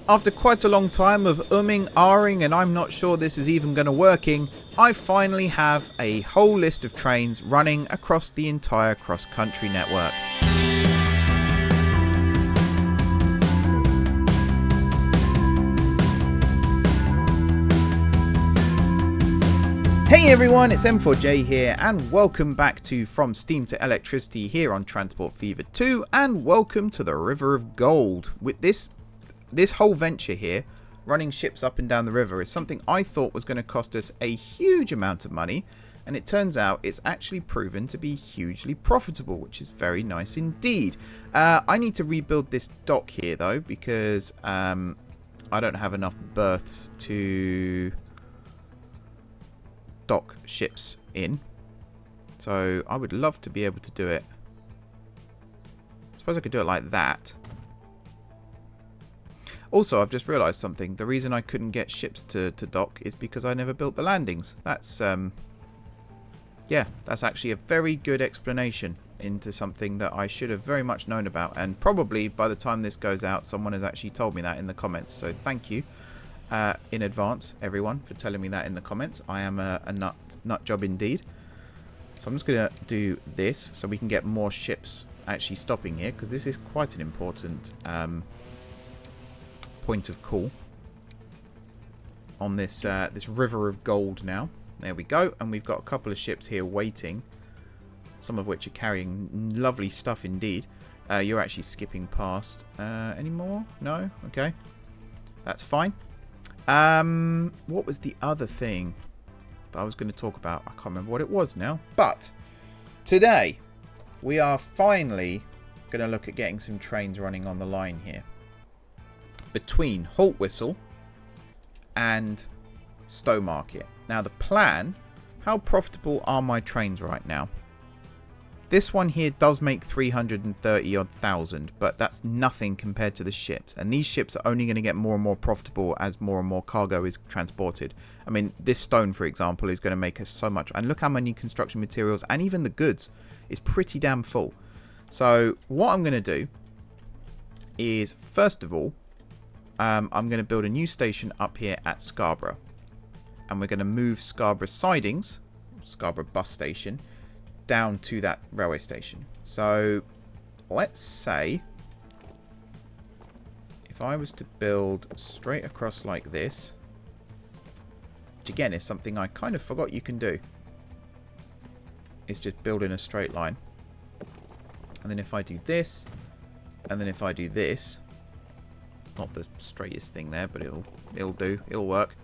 After quite a long time of umming, ahhing, and I'm not sure this is even going to working, I finally have a whole list of trains running across the entire cross-country network. Hey everyone, it's M4J here, and welcome back to From Steam to Electricity here on Transport Fever 2, and welcome to the River of Gold. With this whole venture here, running ships up and down the river, is something I thought was going to cost us a huge amount of money, and it turns out it's actually proven to be hugely profitable, which is very nice indeed. I need to rebuild this dock here though, because I don't have enough berths to dock ships in, so I would love to be able to do it. I suppose I could do it like that. Also, I've just realised something. The reason I couldn't get ships to dock is because I never built the landings. That's yeah, that's actually a very good explanation into something that I should have very much known about, and probably by the time this goes out someone has actually told me that in the comments, so thank you in advance, everyone, for telling me that in the comments. I am a nut job indeed. So I'm just going to do this so we can get more ships actually stopping here, because this is quite an important point of call on this this river of gold now. There we go, and we've got a couple of ships here waiting, some of which are carrying lovely stuff indeed. You're actually skipping past. Any more? No? Okay. That's fine. What was the other thing that I was going to talk about? I can't remember what it was now. But today we are finally going to look at getting some trains running on the line here between Haltwhistle and Stowmarket. Now the plan, how profitable are my trains right now? This one here does make 330 odd thousand, but that's nothing compared to the ships. And these ships are only going to get more and more profitable as more and more cargo is transported. I mean, this stone, for example, is going to make us so much. And look how many construction materials and even the goods is pretty damn full. So what I'm going to do is, first of all, I'm going to build a new station up here at Scarborough. And we're going to move Scarborough sidings, Scarborough bus station, down to that railway station. So let's say if I was to build straight across like this, which again is something I kind of forgot you can do, is just build in a straight line. And then if I do this, and then if I do this, it's not the straightest thing there, but it'll do, it'll work.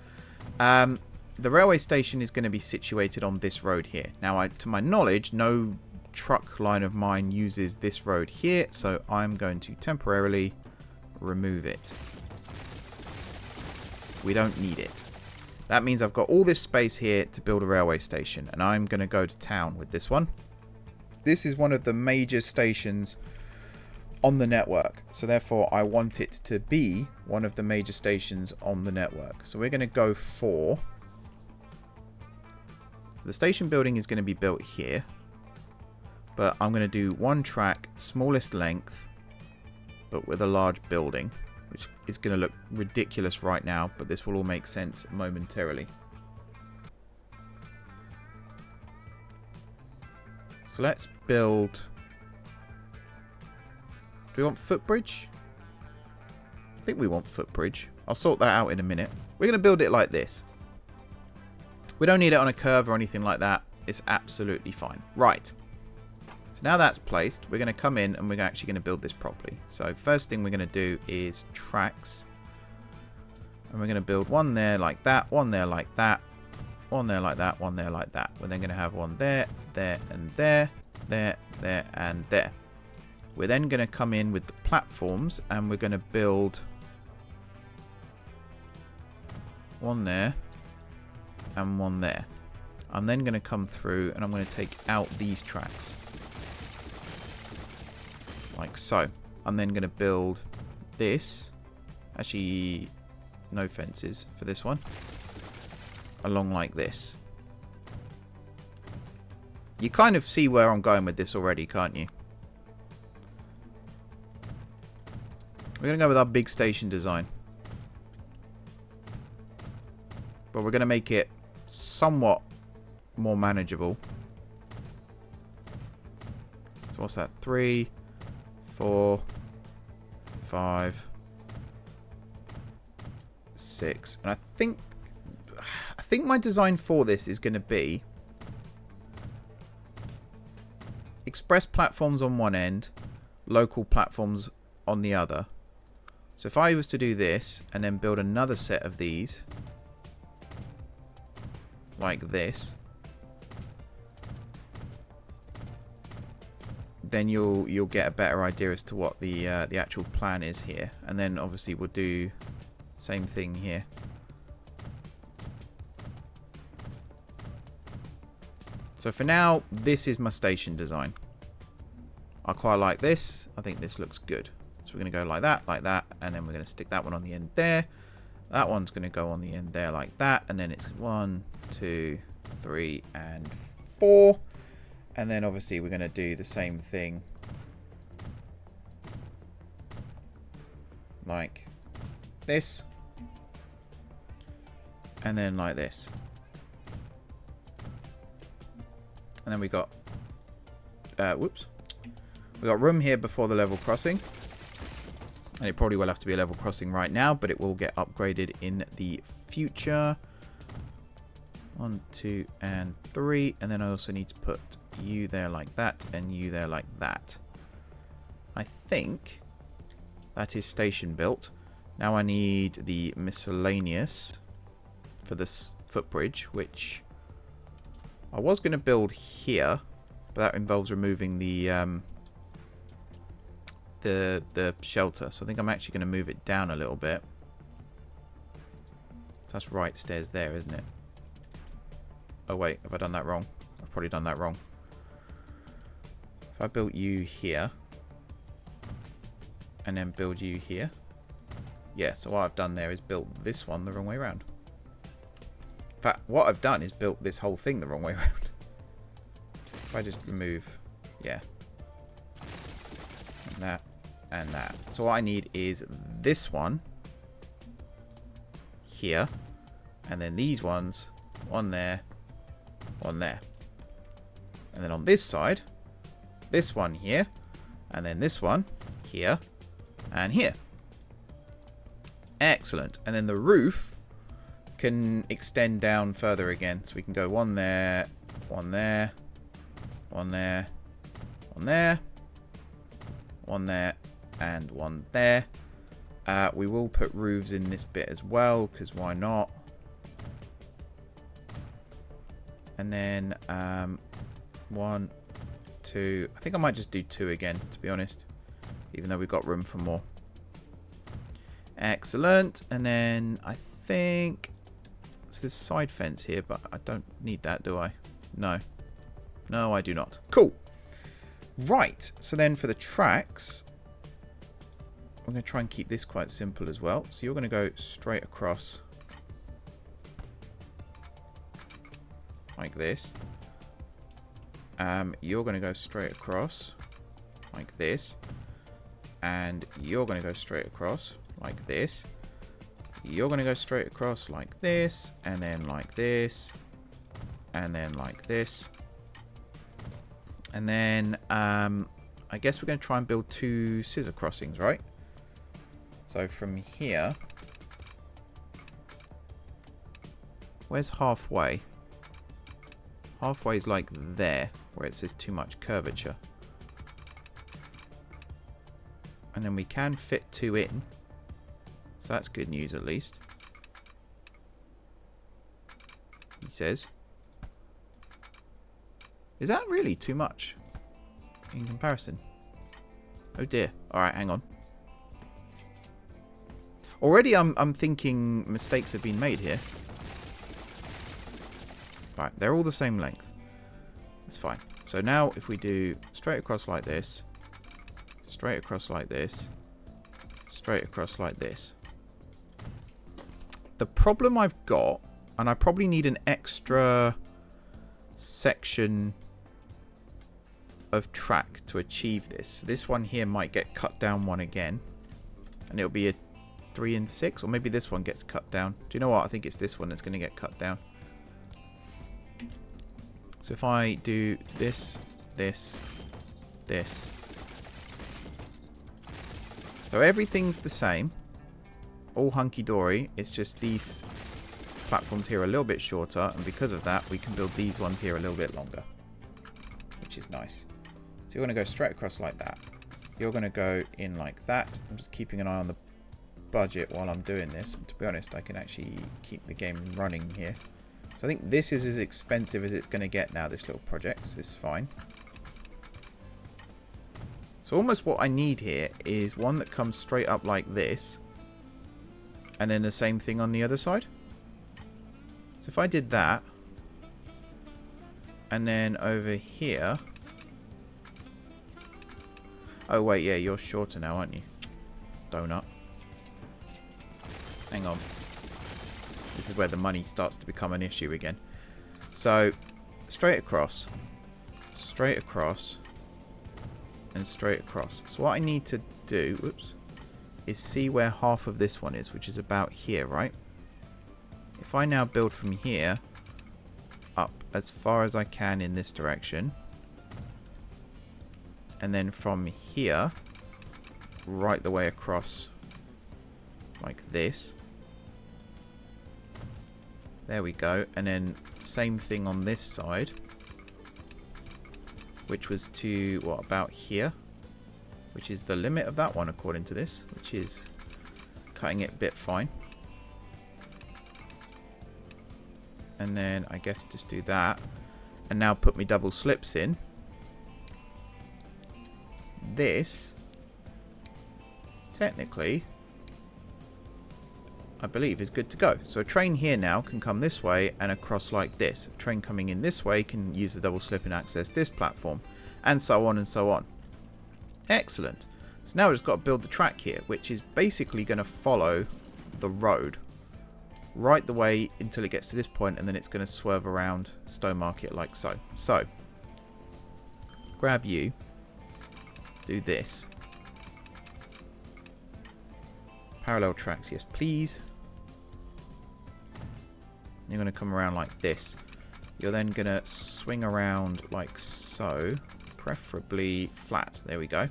The railway station is going to be situated on this road here. Now, to my knowledge, no truck line of mine uses this road here, so I'm going to temporarily remove it. We don't need it. That means I've got all this space here to build a railway station, and I'm going to go to town with this one. This is one of the major stations on the network, so therefore I want it to be one of the major stations on the network. So we're going to go for... The station building is going to be built here, but I'm going to do one track, smallest length, but with a large building, which is going to look ridiculous right now, but this will all make sense momentarily. So let's build... Do we want footbridge? I think we want footbridge. I'll sort that out in a minute. We're going to build it like this. We don't need it on a curve or anything like that. It's absolutely fine. Right. So now that's placed, we're going to come in and we're actually going to build this properly. So first thing we're going to do is tracks. And we're going to build one there like that, one there like that, one there like that, one there like that. We're then going to have one there, there, and there, there, there, and there. We're then going to come in with the platforms and we're going to build one there and one there. I'm then going to come through and I'm going to take out these tracks like so. I'm then going to build this, actually no fences for this one, along like this. You kind of see where I'm going with this already, can't you? We're going to go with our big station design. But we're going to make it somewhat more manageable. So what's that? 3, 4, 5, 6. And I think my design for this is going to be express platforms on one end, local platforms on the other. So if I was to do this and then build another set of these like this, then you'll get a better idea as to what the actual plan is here. And then obviously we'll do same thing here. So for now, this is my station design. I quite like this. I think this looks good. So we're going to go like that, and then we're going to stick that one on the end there. That one's going to go on the end there like that, and then it's 1, 2, 3, and 4. And then obviously we're going to do the same thing like this, and then like this. And then we got whoops, we got room here before the level crossing, and it probably will have to be a level crossing right now, but it will get upgraded in the future. 1, 2, and 3, and then I also need to put you there like that, and you there like that. I think that is station built. Now I need the miscellaneous for this footbridge, which I was going to build here, but that involves removing the shelter. So I think I'm actually going to move it down a little bit. So that's right stairs there, isn't it? Oh wait, have I done that wrong? I've probably done that wrong. If I built you here and then build you here. Yeah, so what I've done there is built this one the wrong way around. In fact, what I've done is built this whole thing the wrong way around. If I just remove, yeah, and that and that. So what I need is this one here, and then these ones, one there, one there. And then on this side, this one here, and then this one here, and here. Excellent. And then the roof can extend down further again. So we can go one there, one there, one there, one there, one there, and one there. We will put roofs in this bit as well, because why not? And then 1, 2. I think I might just do 2 again, to be honest, even though we've got room for more. Excellent. And then I think so there's side fence here, but I don't need that, do I? No. No, I do not. Cool. Right. So then for the tracks, I'm going to try and keep this quite simple as well. So you're going to go straight across like this. You're going to go straight across like this. And you're going to go straight across like this. You're going to go straight across like this, and then like this, and then like this. And then I guess we're going to try and build 2 scissor crossings, right? So from here, where's halfway? Halfway is like there, where it says too much curvature. And then we can fit 2 in. So that's good news, at least. He says. Is that really too much in comparison? Oh dear. Alright, hang on. Already I'm thinking mistakes have been made here. Right, they're all the same length. That's fine. So now if we do straight across like this, straight across like this, straight across like this. The problem I've got, and I probably need an extra section of track to achieve this. This one here might get cut down one again, and it'll be a 3 and 6. Or maybe this one gets cut down. Do you know what? I think it's this one that's going to get cut down. So if I do this, this, this. So everything's the same. All hunky-dory. It's just these platforms here are a little bit shorter. And because of that, we can build these ones here a little bit longer. Which is nice. So you're going to go straight across like that. You're going to go in like that. I'm just keeping an eye on the budget while I'm doing this. And to be honest, I can actually keep the game running here. So I think this is as expensive as it's going to get now, this little project. So this is fine. So almost what I need here is one that comes straight up like this. And then the same thing on the other side. So if I did that. And then over here. Oh wait, yeah, you're shorter now, aren't you? Donut. Hang on. This is where the money starts to become an issue again. So, straight across, and straight across. So what I need to do, whoops, is see where half of this one is, which is about here, right? If I now build from here up as far as I can in this direction, and then from here, right the way across like this. There we go. And then same thing on this side. Which was to, what, about here? Which is the limit of that one according to this. Which is cutting it a bit fine. And then I guess just do that. And now put me double slips in. This, technically, I believe is good to go. So a train here now can come this way and across like this. A train coming in this way can use the double slip and access this platform. And so on and so on. Excellent. So now we've just got to build the track here, which is basically going to follow the road right the way until it gets to this point, and then it's going to swerve around Stowmarket like so. So, grab you. Do this. Parallel tracks, yes please. You're going to come around like this. You're then going to swing around like so. Preferably flat. There we go.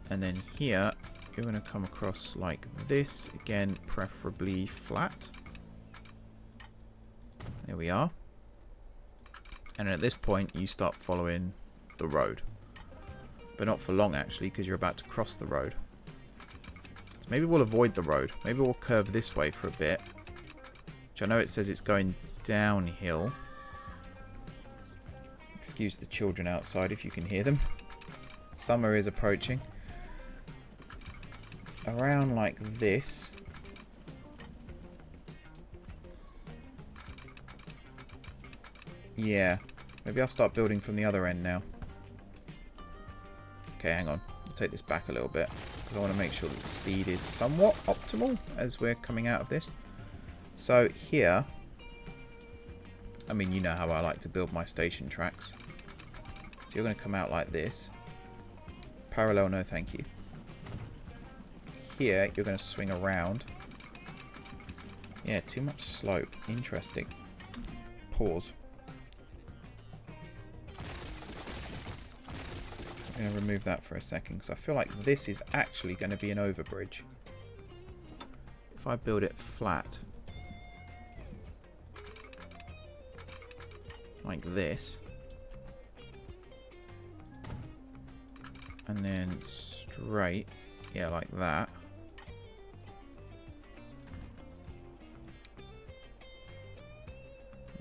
And then here, you're going to come across like this. Again, preferably flat. There we are. And at this point, you start following the road. But not for long, actually, because you're about to cross the road. So maybe we'll avoid the road. Maybe we'll curve this way for a bit. Which I know it says it's going downhill. Excuse the children outside if you can hear them. Summer is approaching. Around like this. Yeah. Maybe I'll start building from the other end now. Okay, hang on. I'll take this back a little bit. Because I want to make sure that the speed is somewhat optimal as we're coming out of this. So here, I mean, you know how I like to build my station tracks. So you're going to come out like this. Parallel, no thank you. Here, you're going to swing around. Yeah, too much slope. Interesting. Pause. I'm going to remove that for a second because I feel like this is actually going to be an overbridge. If I build it flat. Like this. And then straight. Yeah, like that.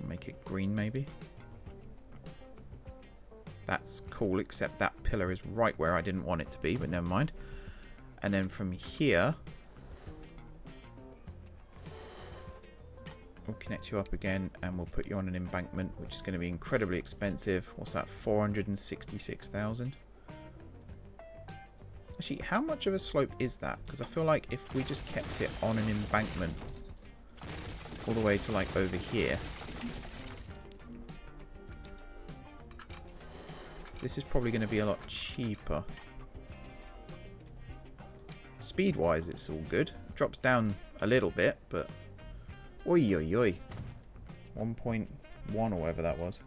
Make it green maybe. That's cool, except that pillar is right where I didn't want it to be, but never mind. And then from here, we'll connect you up again and we'll put you on an embankment, which is going to be incredibly expensive. What's that? 466,000. Actually, how much of a slope is that? Because I feel like if we just kept it on an embankment all the way to like over here, this is probably going to be a lot cheaper. Speed-wise, it's all good. Drops down a little bit, but... Oi, oi, oi. 1.1 or whatever that was.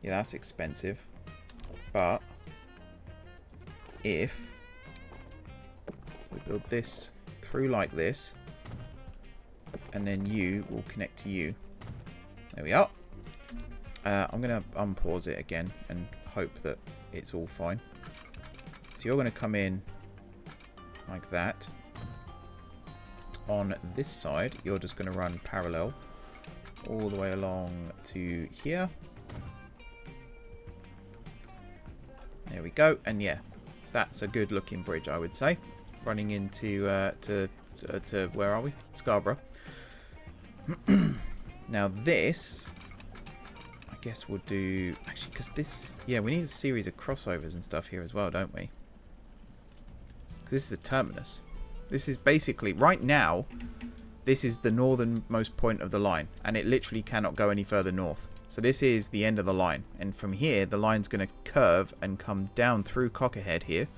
Yeah, that's expensive. But... if... we build this through like this... and then you will connect to you. There we are. I'm going to unpause it again and hope that it's all fine. So you're going to come in like that. On this side, you're just going to run parallel all the way along to here. There we go. And yeah, that's a good looking bridge, I would say. Running into to where are we? Scarborough. Now this, I guess we'll do... actually, because this... yeah, we need a series of crossovers and stuff here as well, don't we? Because this is a terminus. This is basically... right now, this is the northernmost point of the line. And it literally cannot go any further north. So this is the end of the line. And from here, the line's going to curve and come down through Cockerhead here.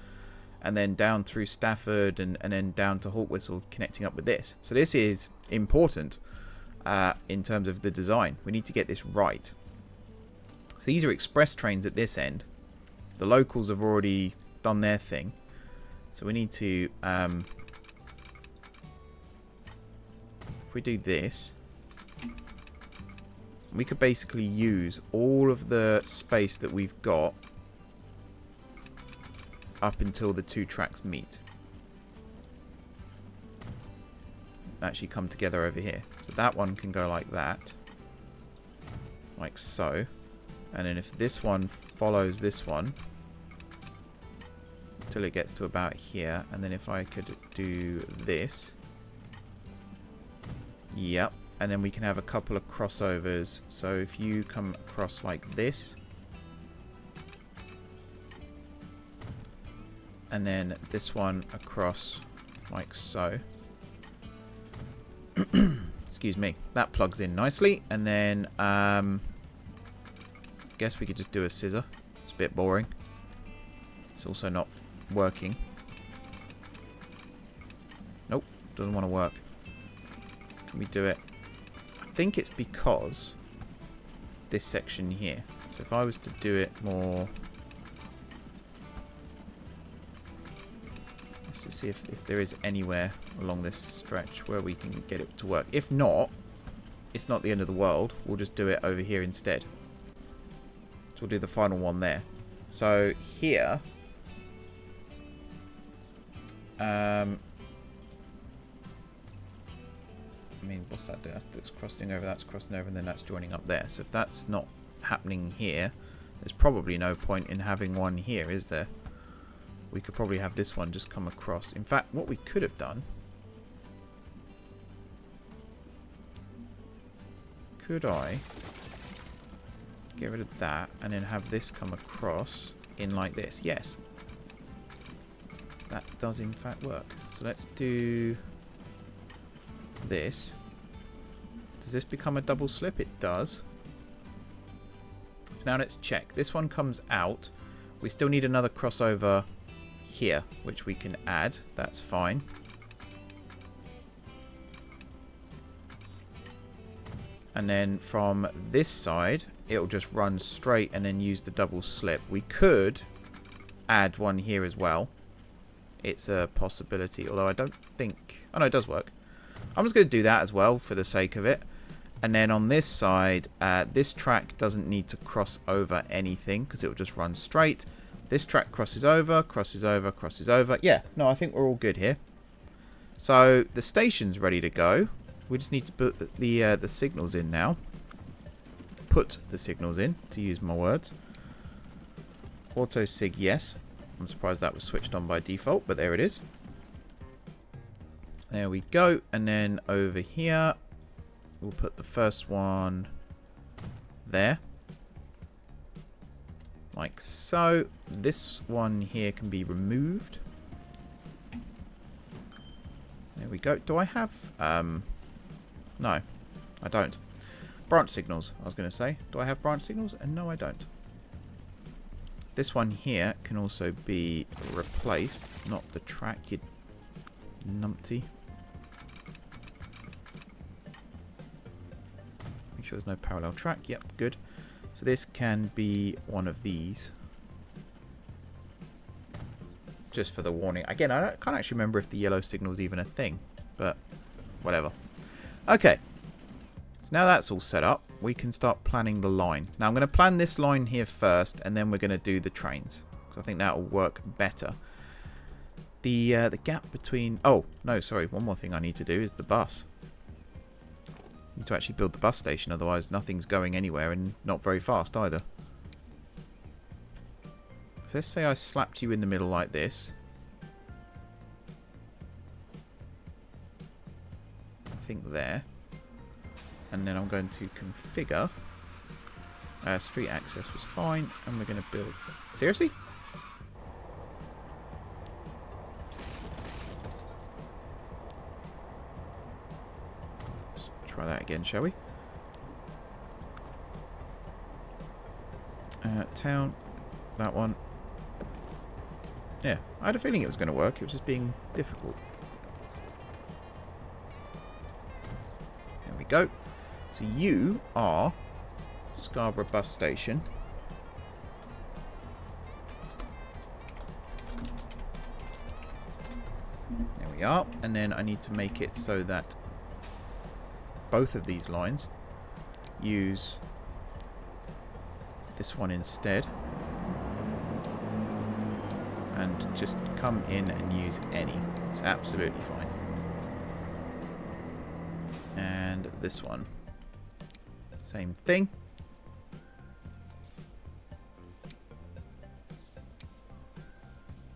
And then down through Stafford and then down to Haltwhistle, connecting up with this. So this is important in terms of the design. We need to get this right. So these are express trains at this end. The locals have already done their thing. So we need to... if we do this... we could basically use all of the space that we've got up until the two tracks meet. Actually come together over here. So that one can go like that. Like so. And then if this one follows this one till it gets to about here. And then if I could do this. Yep. And then we can have a couple of crossovers. So if you come across like this. And then this one across like so. Excuse me. That plugs in nicely. And then, I guess we could just do a scissor. It's a bit boring. It's also not working. Nope. Doesn't want to work. Can we do it? I think it's because this section here. So if I was to do it more... let's just see if there is anywhere along this stretch where we can get it to work. If not, it's not the end of the world. We'll just do it over here instead. So we'll do the final one there. So here... I mean, what's that do? That's crossing over, that's crossing over, and then that's joining up there. So if that's not happening here, there's probably no point in having one here, is there? We could probably have this one just come across. In fact, what we could have done... could I get rid of that and then have this come across in like this? Yes. That does in fact work. So let's do this. Does this become a double slip? It does. So now let's check. This one comes out. We still need another crossover here, which we can add. That's fine. And then from this side, it'll just run straight and then use the double slip. We could add one here as well. It's a possibility, although I don't think... oh no, it does work. I'm just going to do that as well for the sake of it. And then on this side, this track doesn't need to cross over anything because it will just run straight. This track crosses over, crosses over, crosses over. Yeah, no, I think we're all good here. So the station's ready to go. We just need to put the signals in now. Put the signals in, to use my words. Auto sig, yes. I'm surprised that was switched on by default, but there it is. There we go. And then over here, we'll put the first one there. Like so. This one here can be removed. There we go. Do I have... no, I don't. Branch signals, I was going to say. Do I have branch signals? And no, I don't. This one here can also be replaced. Not the track, you numpty. Make sure there's no parallel track. Yep, good. So this can be one of these. Just for the warning. Again, I can't actually remember if the yellow signal is even a thing. But whatever. Okay. So now that's all set up, we can start planning the line. Now I'm going to plan this line here first, and then we're going to do the trains. Because I think that will work better. The gap between... Oh, no, sorry. One more thing I need to do is the bus. I need to actually build the bus station, otherwise nothing's going anywhere and not very fast either. So let's say I slapped you in the middle like this. I think there. And then I'm going to configure. Street access was fine. And we're going to build... Seriously? Let's try that again, shall we? Town. That one. Yeah, I had a feeling it was going to work. It was just being difficult. There we go. So you are Scarborough bus station. There we are. And then I need to make it so that both of these lines use this one instead. And just come in and use any. It's absolutely fine. And this one. Same thing.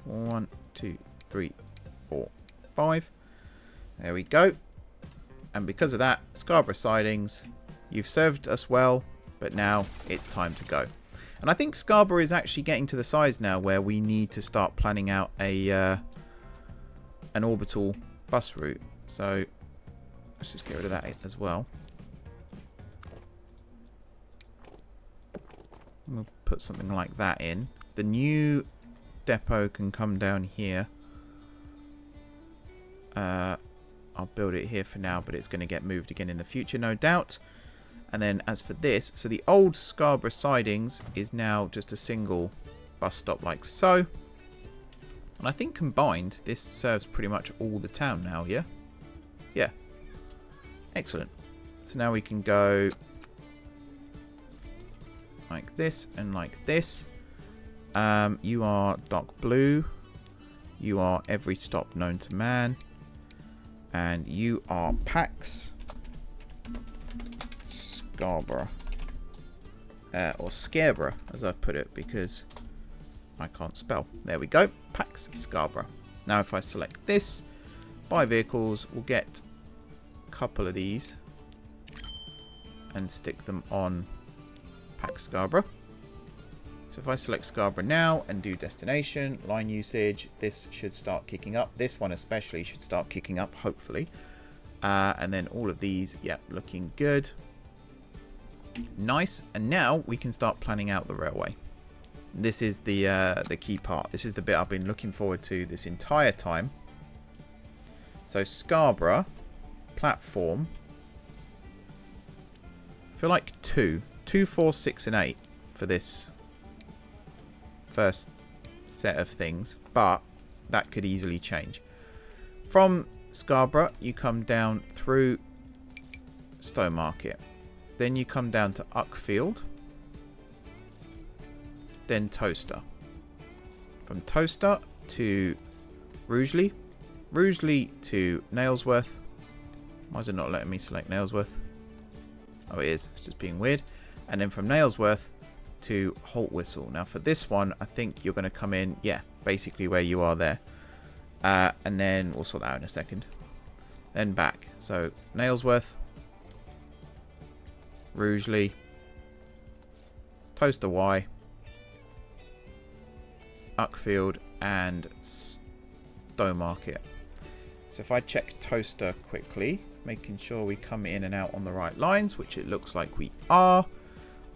One, two, three, 4, 5. There we go. And because of that, Scarborough sidings, you've served us well, but now it's time to go. And I think Scarborough is actually getting to the size now where we need to start planning out a an orbital bus route. So let's just get rid of that as well. We'll put something like that in. The new depot can come down here. I'll build it here for now, but it's going to get moved again in the future, no doubt. And then as for this, so the old Scarborough sidings is now just a single bus stop like so. And I think combined, this serves pretty much all the town now, yeah? Yeah. Excellent. So now we can go like this and like this. You are dark blue. You are every stop known to man. And you are Pax Scarborough. Or Scarborough, as I've put it, because I can't spell. There we go. Pax Scarborough. Now if I select this, buy vehicles, we'll get a couple of these and stick them on Pax Scarborough. So if I select Scarborough now and do destination, line usage, this should start kicking up. This one especially should start kicking up, hopefully. And then all of these, yeah, looking good. Nice. And now we can start planning out the railway. This is the key part. This is the bit I've been looking forward to this entire time. So Scarborough, platform. I feel like 2, 4, 6 and 8 for this first set of things, but that could easily change. From Scarborough, you come down through Stowmarket. Then you come down to Uckfield. Then Toaster. From Toaster to Rugeley. Rugeley to Nailsworth. Why is it not letting me select Nailsworth? Oh, it is. It's just being weird. And then from Nailsworth to Haltwhistle. Now for this one, I think you're going to come in, yeah, basically where you are there. And then we'll sort that out in a second. Then back. So Nailsworth, Rugeley, Toaster Y, Uckfield, and Stowmarket. So if I check Toaster quickly, making sure we come in and out on the right lines, which it looks like we are.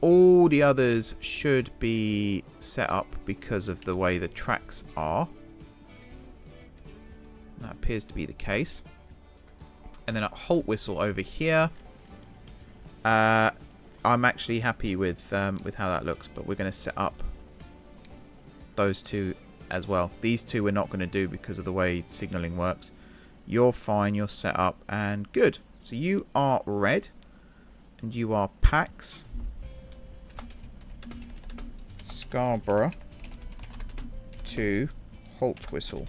all the others should be set up because of the way the tracks are. That appears to be the case. And then at Haltwhistle over here, I'm actually happy with how that looks, but we're going to set up those two as well. These two we're not going to do because of the way signalling works. You're fine, you're set up, and good. So you are red, and you are Pax, Scarborough to Haltwhistle.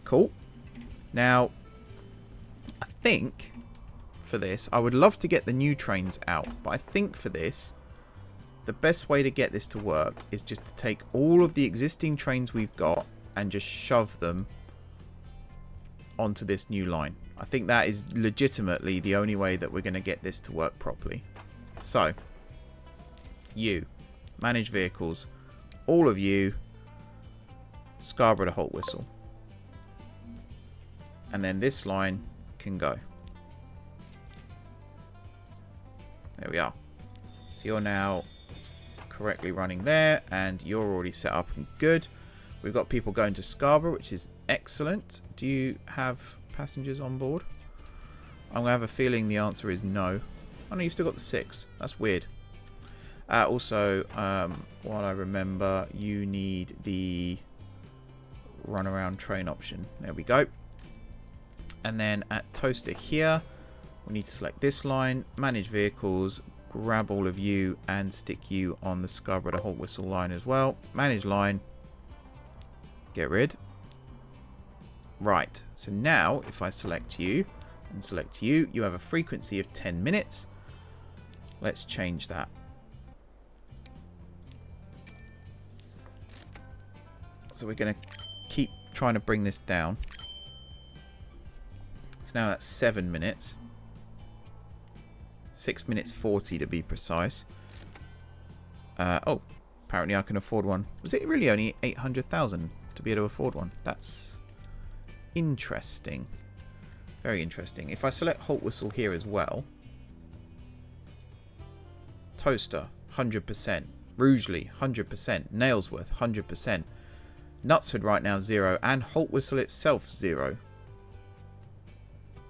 Cool. Now, I think for this, I would love to get the new trains out, but I think for this, the best way to get this to work is just to take all of the existing trains we've got and just shove them onto this new line. I think that is legitimately the only way that we're going to get this to work properly. So, you, manage vehicles, all of you, Scarborough to Haltwhistle. And then this line can go. There we are. So you're now correctly running there, and you're already set up and good. We've got people going to Scarborough, which is excellent. Do you have passengers on board? I'm going to have a feeling the answer is no. Oh no, you've still got the 6. That's weird. Also, while I remember, you need the runaround train option. There we go. And then at Toaster here, we need to select this line, manage vehicles, grab all of you and stick you on the Scarborough to Haltwhistle line as well. Manage line. Get rid. Right, so now if I select you and select you, you have a frequency of 10 minutes. Let's change that. So we're going to keep trying to bring this down. So now that's 7 minutes. 6 minutes 40 to be precise. Oh, apparently I can afford one. Was it really only 800,000 to be able to afford one? That's interesting. Very interesting. If I select Haltwhistle here as well. Toaster, 100%. Rugeley, 100%. Nailsworth, 100%. Knutsford right now, 0. And Haltwhistle itself, 0.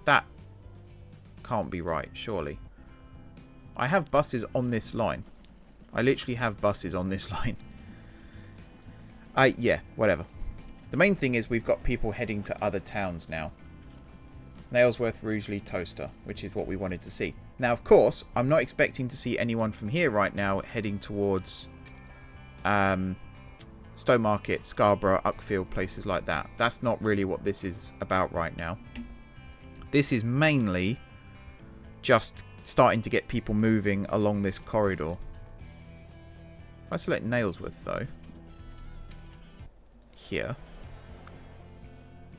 That can't be right, surely. I have buses on this line. I literally have buses on this line. Yeah, whatever. The main thing is we've got people heading to other towns now. Nailsworth, Rugeley, Toaster, which is what we wanted to see. Now, of course, I'm not expecting to see anyone from here right now heading towards Stowmarket, Scarborough, Uckfield, places like that. That's not really what this is about right now. This is mainly just starting to get people moving along this corridor. If I select Nailsworth, though, here,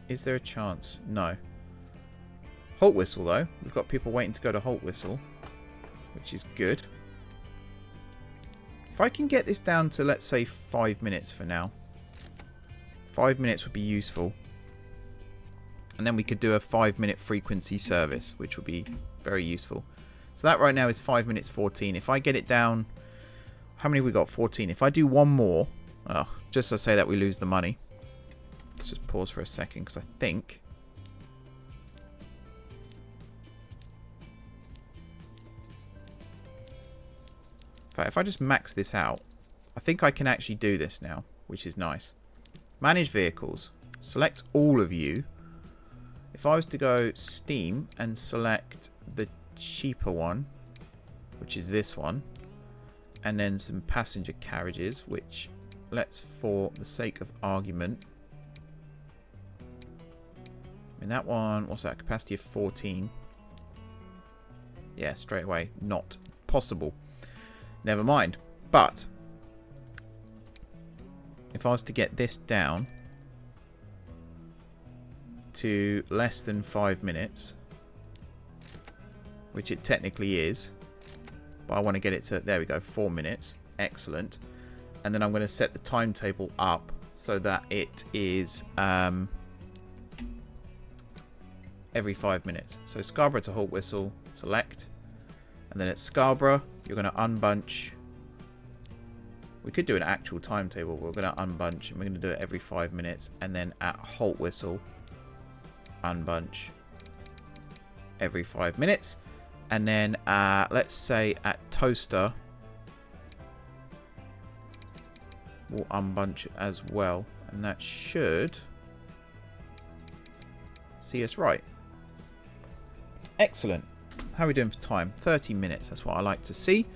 is there a chance? No. Haltwhistle, though. We've got people waiting to go to Haltwhistle, which is good. If I can get this down to, let's say, 5 minutes for now. 5 minutes would be useful. And then we could do a 5-minute frequency service, which would be very useful. So that right now is 5 minutes 14. If I get it down... How many we got? 14. If I do one more... Oh, just to say that we lose the money. Let's just pause for a second, because I think... In fact, if I just max this out, I think I can actually do this now, which is nice. Manage vehicles. Select all of you. If I was to go Steam and select the cheaper one, which is this one, and then some passenger carriages, which, let's, for the sake of argument, I mean, that one, what's that, capacity of 14? Yeah, straight away, not possible. Never mind. But if I was to get this down to less than 5 minutes, which it technically is, but I want to get it to, there we go, 4 minutes. Excellent. And then I'm going to set the timetable up so that it is every 5 minutes. So Scarborough to Haltwhistle, select. And then at Scarborough, you're going to unbunch. We could do an actual timetable. We're going to unbunch and we're going to do it every 5 minutes. And then at Haltwhistle, unbunch every 5 minutes. And then let's say at Toaster, we'll unbunch as well. And that should see us right. Excellent. How are we doing for time? 30 minutes. That's what I like to see.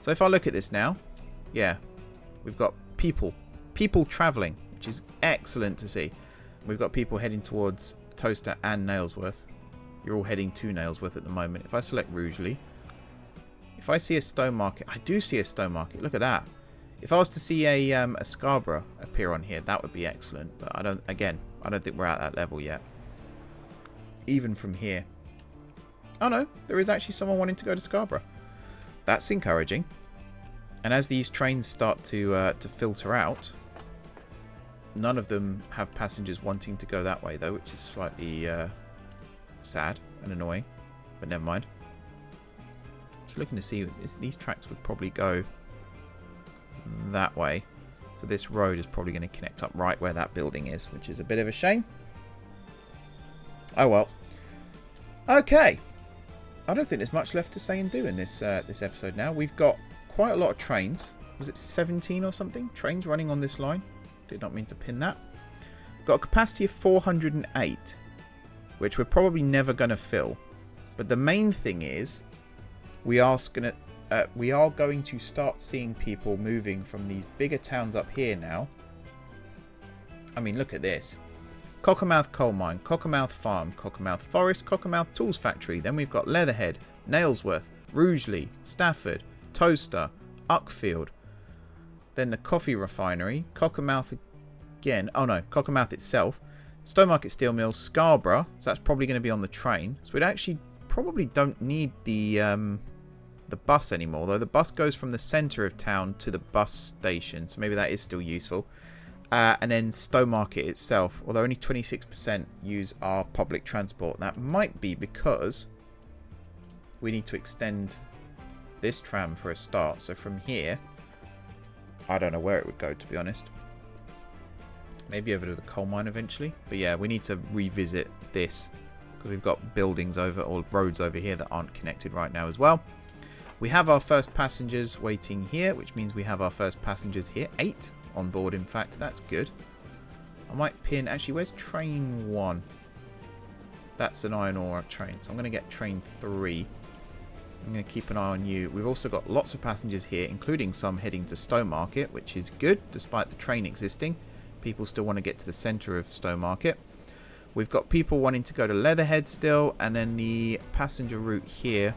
So if I look at this now, yeah, we've got people traveling, which is excellent to see. We've got people heading towards Toaster and Nailsworth. You're all heading to Nailsworth at the moment. If I select Rugeley, if I see a Stowmarket, I do see a Stowmarket. Look at that. If I was to see a Scarborough appear on here, that would be excellent. But I don't think we're at that level yet. Even from here. Oh no, there is actually someone wanting to go to Scarborough. That's encouraging. And as these trains start to filter out, none of them have passengers wanting to go that way though, which is slightly sad and annoying. But never mind. Just looking to see, these tracks would probably go that way. So this road is probably going to connect up right where that building is, which is a bit of a shame. Oh well. Okay. I don't think there's much left to say and do in this this episode now. We've got quite a lot of trains. Was it 17 or something? Trains running on this line. Did not mean to pin that. We've got a capacity of 408, which we're probably never going to fill. But the main thing is, we are going to start seeing people moving from these bigger towns up here now. I mean, look at this. Cockermouth Coal Mine, Cockermouth Farm, Cockermouth Forest, Cockermouth Tools Factory. Then we've got Leatherhead, Nailsworth, Rugeley, Stafford, Toaster, Uckfield. Then the Coffee Refinery, Cockermouth again. Oh no, Cockermouth itself. Stowmarket Steel Mill, Scarborough. So that's probably going to be on the train. So we'd actually probably don't need the bus anymore. Though the bus goes from the centre of town to the bus station. So maybe that is still useful. And then Stowmarket itself, although only 26% use our public transport. That might be because we need to extend this tram for a start. So from here, I don't know where it would go, to be honest. Maybe over to the coal mine eventually. But yeah, we need to revisit this because we've got buildings over, or roads over here that aren't connected right now as well. We have our first passengers waiting here, which means we have our first passengers here. 8 on board, in fact. That's good. I might pin... Actually, where's train 1? That's an iron ore train. So I'm going to get train 3. I'm going to keep an eye on you. We've also got lots of passengers here, including some heading to Stowmarket, which is good, despite the train existing. People still want to get to the centre of Stowmarket. We've got people wanting to go to Leatherhead still, and then the passenger route here.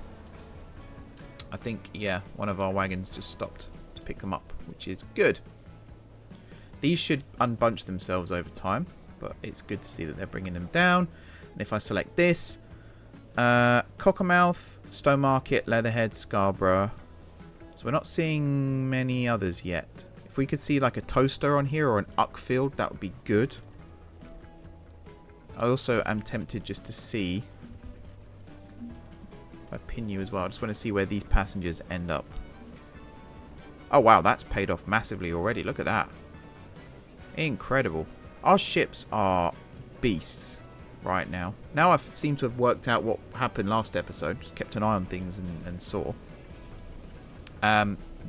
I think, yeah, one of our wagons just stopped to pick them up, which is good. These should unbunch themselves over time, but it's good to see that they're bringing them down. And if I select this, Cockermouth, Stowmarket, Leatherhead, Scarborough. So we're not seeing many others yet. If we could see like a Toaster on here or an Uckfield, that would be good. I also am tempted just to see... If I pin you as well, I just want to see where these passengers end up. Oh wow, that's paid off massively already. Look at that. Incredible. Our ships are beasts right now. Now I seem to have worked out what happened last episode. Just kept an eye on things and saw.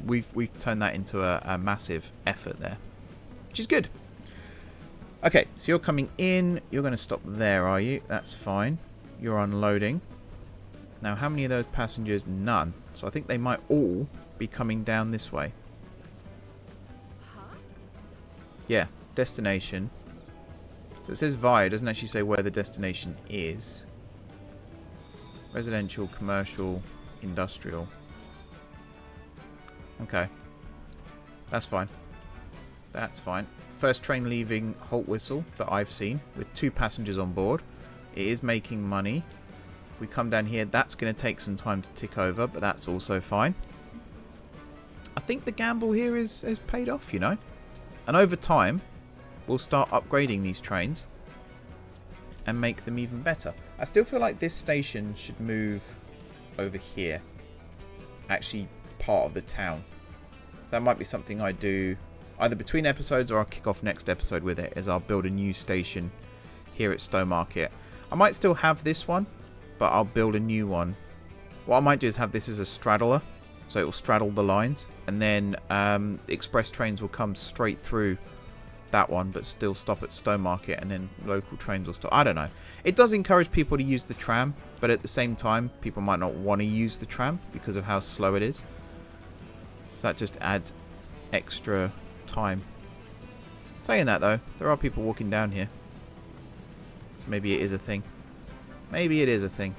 We've turned that into a massive effort there, which is good. Okay, so you're coming in. You're going to stop there, are you? That's fine. You're unloading. Now, how many of those passengers? None. So I think they might all be coming down this way. Yeah, destination. So it says via. It doesn't actually say where the destination is. Residential, commercial, industrial. Okay. That's fine. That's fine. First train leaving Haltwhistle that I've seen with 2 passengers on board. It is making money. If we come down here, that's going to take some time to tick over, but that's also fine. I think the gamble here is paid off, you know. And over time, we'll start upgrading these trains and make them even better. I still feel like this station should move over here. actually part of the town. So that might be something I do either between episodes, or I'll kick off next episode with it, as I'll build a new station here at Stowmarket. I might still have this one, but I'll build a new one. What I might do is have this as a straddler, so it will straddle the lines, and then express trains will come straight through that one, but still stop at Stowmarket, and then local trains will stop. I don't know. It does encourage people to use the tram, but at the same time, people might not want to use the tram because of how slow it is. So that just adds extra time. Saying that though, there are people walking down here, so maybe it is a thing. Maybe it is a thing.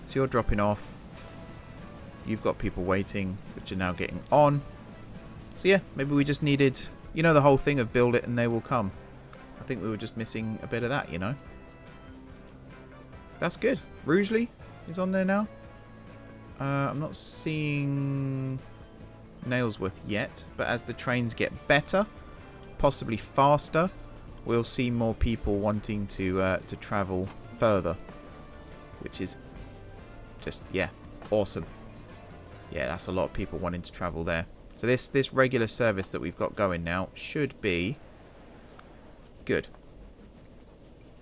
So you're dropping off. You've got people waiting, which are now getting on. So yeah, maybe we just needed, you know, the whole thing of build it and they will come. I think we were just missing a bit of that, you know. That's good. Rugeley is on there now. I'm not seeing Nailsworth yet, but as the trains get better, possibly faster, we'll see more people wanting to travel further, which is just, yeah, awesome. Yeah, that's a lot of people wanting to travel there. So this regular service that we've got going now should be good.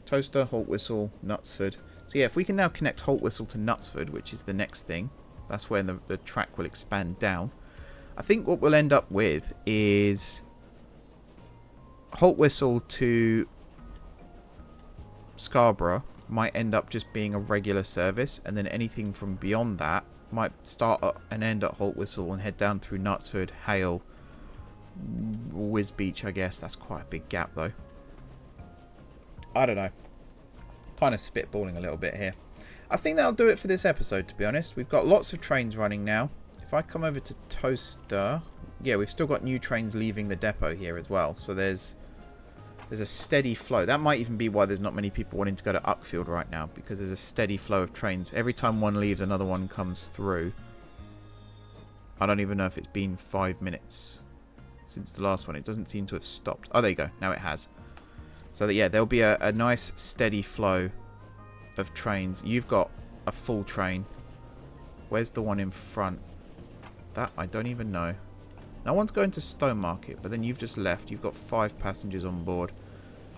Toaster, Haltwhistle, Knutsford. So yeah, if we can now connect Haltwhistle to Knutsford, which is the next thing, that's where the track will expand down. I think what we'll end up with is Haltwhistle to Scarborough might end up just being a regular service, and then anything from beyond that might start at and end at Haltwhistle and head down through Knutsford, Hale, Wisbeach, I guess. That's quite a big gap though. I don't know. Kind of spitballing a little bit here. I think that'll do it for this episode, to be honest. We've got lots of trains running now. If I come over to Toaster, yeah, we've still got new trains leaving the depot here as well. So there's a steady flow. That might even be why there's not many people wanting to go to Uckfield right now, because there's a steady flow of trains. Every time one leaves, another one comes through. I don't even know if it's been 5 minutes since the last one. It doesn't seem to have stopped. Oh, there you go. Now it has. So that, yeah, there'll be a nice steady flow of trains. You've got a full train. Where's the one in front? That I don't even know. No one's going to Stowmarket, but then you've just left. You've got 5 passengers on board.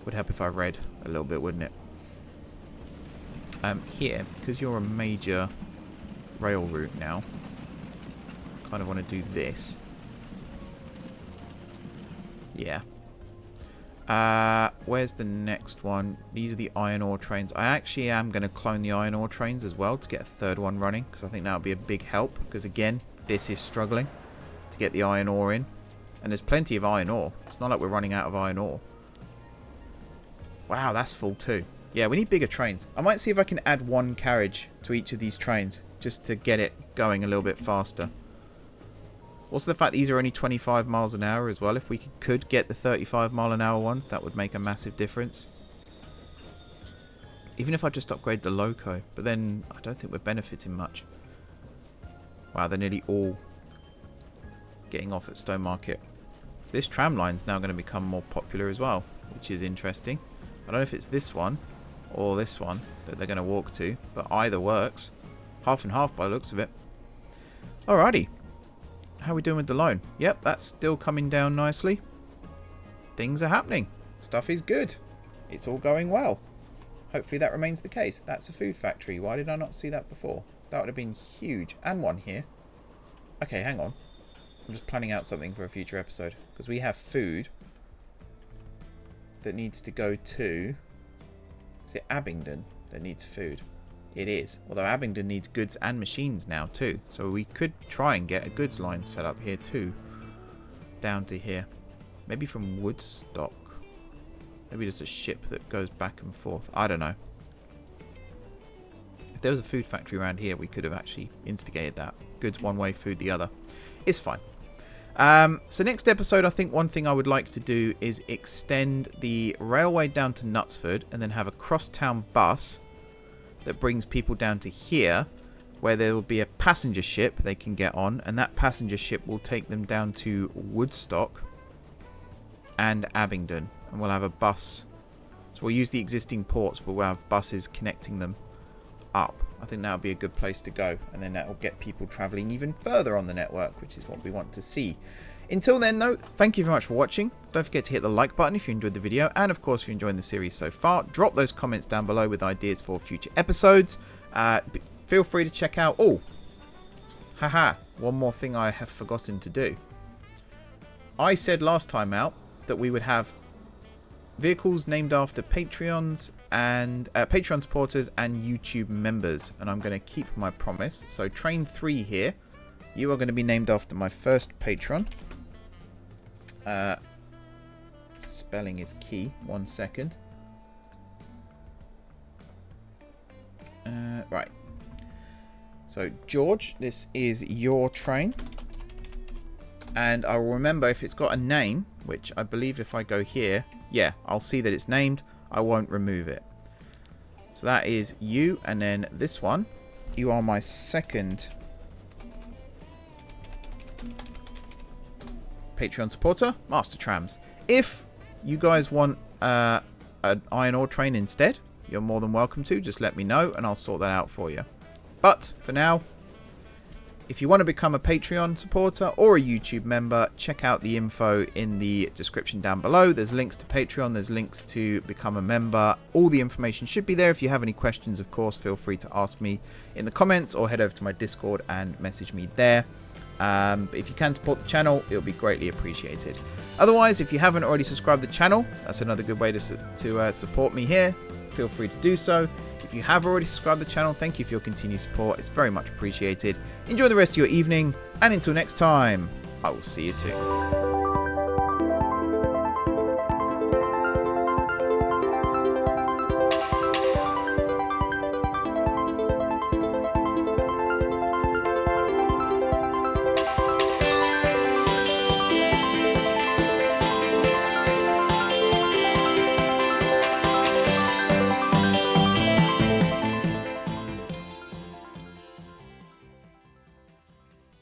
Would help if I read a little bit, wouldn't it? Here, because you're a major rail route now, kind of want to do this. Yeah. Where's the next one? These are the iron ore trains. I actually am going to clone the iron ore trains as well to get a third one running, because I think that would be a big help, because again, this is struggling to get the iron ore in, and there's plenty of iron ore. It's not like we're running out of iron ore. Wow, that's full too. Yeah, we need bigger trains. I might see if I can add one carriage to each of these trains just to get it going a little bit faster. Also, the fact these are only 25 miles an hour as well. If we could get the 35 mile an hour ones, that would make a massive difference. Even if I just upgrade the loco, but then I don't think we're benefiting much. Wow, they're nearly all getting off at Stowmarket. So this tram line's now going to become more popular as well, which is interesting. I don't know if it's this one or this one that they're going to walk to, but either works. Half and half by the looks of it. Alrighty. How are we doing with the loan? Yep, that's still coming down nicely. Things are happening. Stuff is good. It's all going well. Hopefully that remains the case. That's a food factory. Why did I not see that before? That would have been huge. And one here. Okay, hang on. I'm just planning out something for a future episode. Because we have food that needs to go to... Is it Abingdon that needs food? It is. Although Abingdon needs goods and machines now too. So we could try and get a goods line set up here too. Down to here. Maybe from Woodstock. Maybe just a ship that goes back and forth. I don't know. If there was a food factory around here, we could have actually instigated that. Goods one way, food the other. It's fine. So next episode, I think one thing I would like to do is extend the railway down to Knutsford and then have a cross-town bus that brings people down to here, where there will be a passenger ship they can get on, and that passenger ship will take them down to Woodstock and Abingdon, and we'll have a bus. So we'll use the existing ports, but we'll have buses connecting them up. I think that would be a good place to go, and then that will get people traveling even further on the network, which is what we want to see. Until then, though, thank you very much for watching. Don't forget to hit the like button if you enjoyed the video, and of course if you're enjoying the series so far, drop those comments down below with ideas for future episodes. Feel free to check out... Oh, haha, one more thing I have forgotten to do. I said last time out that we would have vehicles named after Patreons and Patreon supporters and YouTube members, and I'm going to keep my promise. So Train 3 here, you are going to be named after my first patron. Spelling is key. 1 second. Right. So George, this is your train. And I will remember if it's got a name, which I believe if I go here, yeah, I'll see that it's named. I won't remove it. So that is you. And then this one, you are my second Patreon supporter, Master Trams. If you guys want an iron ore train instead, you're more than welcome to. Just let me know and I'll sort that out for you. But for now, if you want to become a Patreon supporter or a YouTube member, check out the info in the description down below. There's links to Patreon, there's links to become a member. All the information should be there. If you have any questions, of course, feel free to ask me in the comments or head over to my Discord and message me there. But if you can support the channel, it will be greatly appreciated. Otherwise, if you haven't already subscribed to the channel, that's another good way to support me here. Feel free to do so. If you have already subscribed to the channel, thank you for your continued support. It's very much appreciated. Enjoy the rest of your evening, and until next time, I will see you soon.